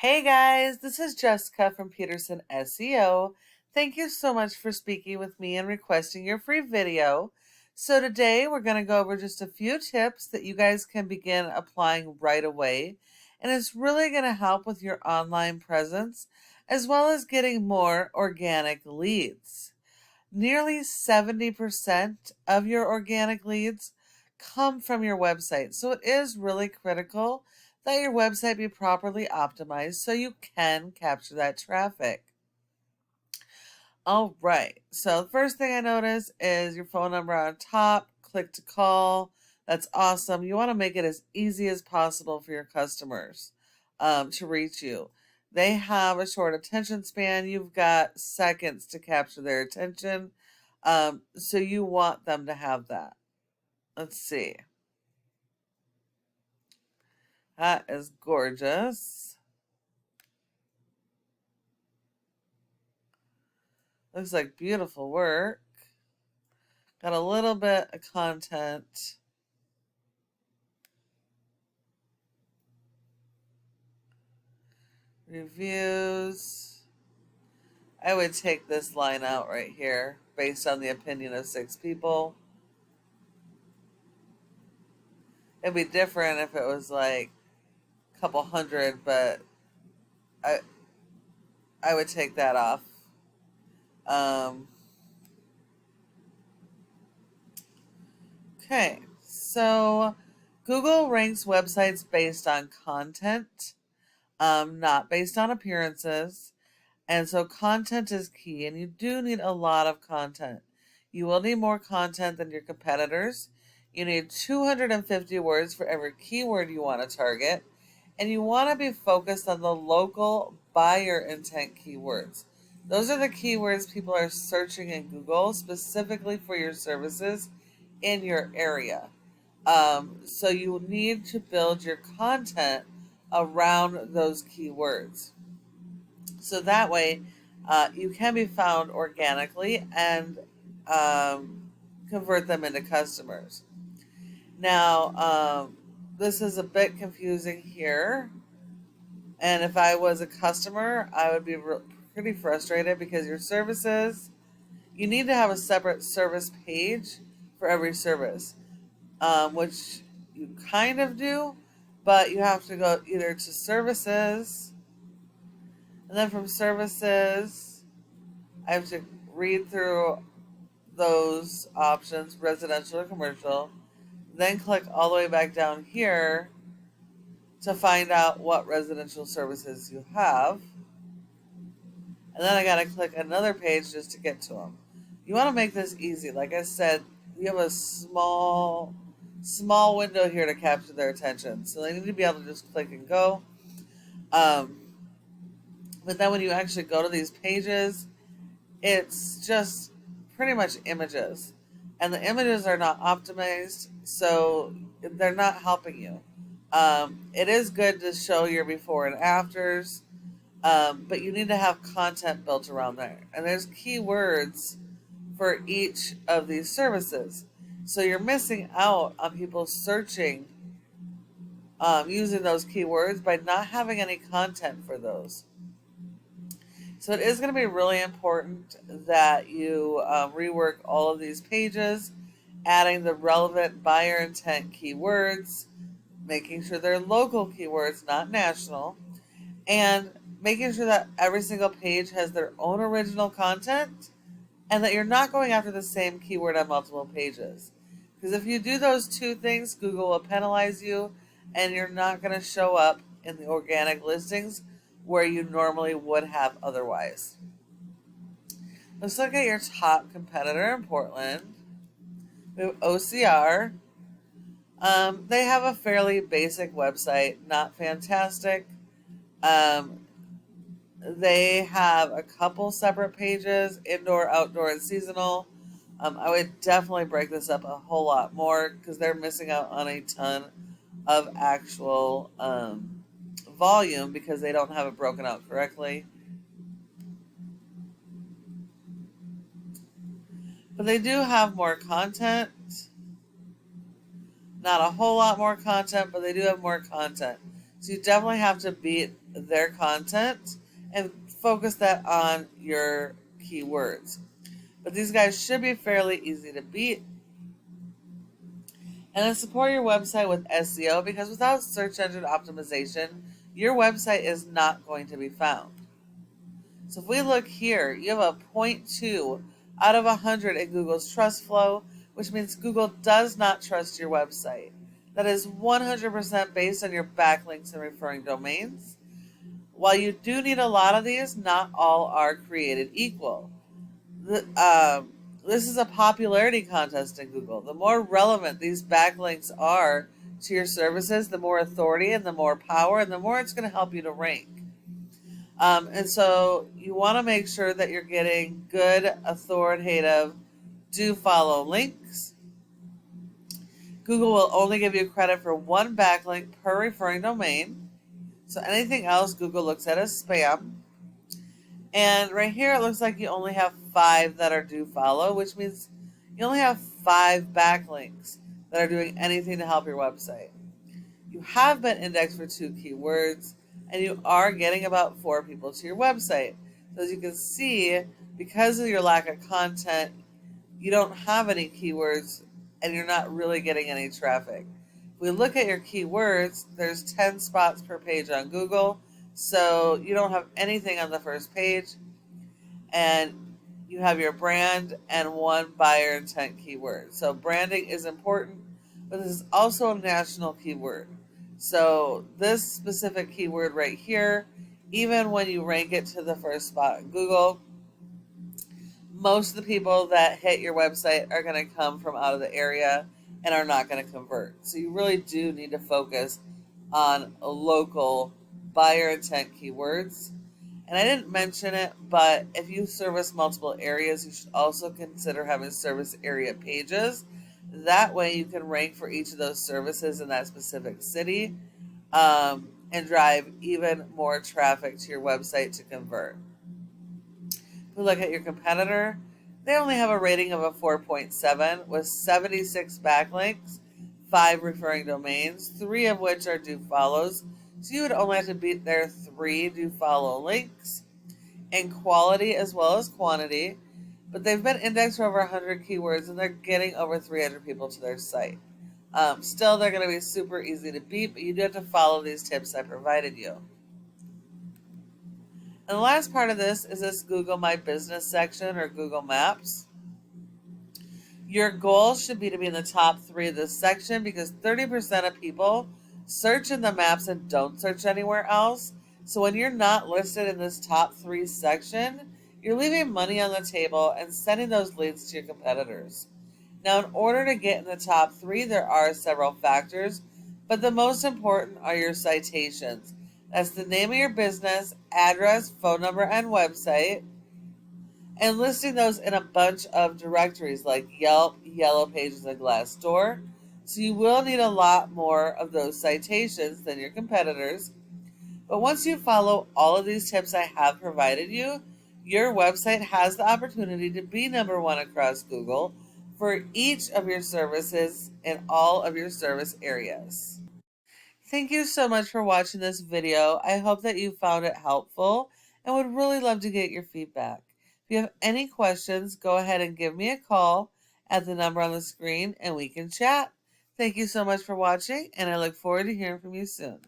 Hey guys, this is Jessica from Peterson SEO. Thank you so much for speaking with me and requesting your free video. So today we're going to go over just a few tips that you guys can begin applying right away. And it's really going to help with your online presence as well as getting more organic leads. Nearly 70% of your organic leads come from your website. So it is really critical that your website be properly optimized so you can capture that traffic. All right. So the first thing I notice is your phone number on top, click to call. That's awesome. You want to make it as easy as possible for your customers to reach you. They have a short attention span. You've got seconds to capture their attention. So you want them to have that. Let's see. That is gorgeous. Looks like beautiful work. Got a little bit of content. Reviews. I would take this line out right here based on the opinion of 6 people. It'd be different if it was like a couple hundred, but I would take that off. Okay, so Google ranks websites based on content, not based on appearances. And so content is key, and you do need a lot of content. You will need more content than your competitors. You need 250 words for every keyword you want to target, and you want to be focused on the local buyer intent keywords. Those are the keywords people are searching in Google specifically for your services in your area. So you need to build your content around those keywords. So that way you can be found organically and convert them into customers. Now, this is a bit confusing here. And if I was a customer, I would be pretty frustrated because your services, you need to have a separate service page for every service, which you kind of do, but you have to go either to services, and then from services, I have to read through those options, residential or commercial, then click all the way back down here to find out what residential services you have. And then I got to click another page just to get to them. You want to make this easy. Like I said, you have a small window here to capture their attention. So they need to be able to just click and go. But then when you actually go to these pages, it's just pretty much images. And the images are not optimized, so they're not helping you. It is good to show your before and afters, but you need to have content built around there. And there's keywords for each of these services. So you're missing out on people searching using those keywords by not having any content for those. So it is going to be really important that you rework all of these pages, adding the relevant buyer intent keywords, making sure they're local keywords, not national, and making sure that every single page has their own original content and that you're not going after the same keyword on multiple pages. Because if you do those two things, Google will penalize you and you're not going to show up in the organic listings where you normally would have otherwise. Let's look at your top competitor in Portland. We have OCR. They have a fairly basic website, not fantastic. They have a couple separate pages, indoor, outdoor, and seasonal. I would definitely break this up a whole lot more because they're missing out on a ton of actual volume because they don't have it broken out correctly. But they do have more content. Not a whole lot more content, but they do have more content. So you definitely have to beat their content and focus that on your keywords. But these guys should be fairly easy to beat. And then support your website with SEO, because without search engine optimization, your website is not going to be found. So if we look here, you have a 0.2 out of 100 in Google's trust flow, which means Google does not trust your website. That is 100% based on your backlinks and referring domains. While you do need a lot of these, not all are created equal. This is a popularity contest in Google. The more relevant these backlinks are to your services, the more authority and the more power and the more it's going to help you to rank. And so you want to make sure that you're getting good, authoritative, do follow links. Google will only give you credit for one backlink per referring domain. So anything else Google looks at as spam. And right here, it looks like you only have 5 that are do follow, which means you only have 5 backlinks that are doing anything to help your website. You have been indexed for 2 keywords, and you are getting about 4 people to your website. So as you can see, because of your lack of content, you don't have any keywords, and you're not really getting any traffic. If we look at your keywords, there's 10 spots per page on Google, so you don't have anything on the first page, and you have your brand and 1 buyer intent keyword. So branding is important, but this is also a national keyword. So this specific keyword right here, even when you rank it to the first spot in Google, most of the people that hit your website are going to come from out of the area and are not going to convert. So you really do need to focus on local buyer intent keywords. And I didn't mention it, but if you service multiple areas, you should also consider having service area pages. That way you can rank for each of those services in that specific city, and drive even more traffic to your website to convert. If we look at your competitor, they only have a rating of a 4.7 with 76 backlinks, 5 referring domains, 3 of which are do follows. So you would only have to beat their 3 do follow links in quality as well as quantity. But they've been indexed for over 100 keywords, and they're getting over 300 people to their site. Still, they're going to be super easy to beat, but you do have to follow these tips I provided you. And the last part of this is this Google My Business section or Google Maps. Your goal should be to be in the top 3 of this section, because 30% of people search in the maps and don't search anywhere else. So when you're not listed in this top 3 section, you're leaving money on the table and sending those leads to your competitors. Now, in order to get in the top 3, there are several factors, but the most important are your citations. That's the name of your business, address, phone number, and website, and listing those in a bunch of directories like Yelp, Yellow Pages, and Glassdoor. So you will need a lot more of those citations than your competitors. But once you follow all of these tips I have provided you, your website has the opportunity to be number 1 across Google for each of your services in all of your service areas. Thank you so much for watching this video. I hope that you found it helpful and would really love to get your feedback. If you have any questions, go ahead and give me a call at the number on the screen and we can chat. Thank you so much for watching, and I look forward to hearing from you soon.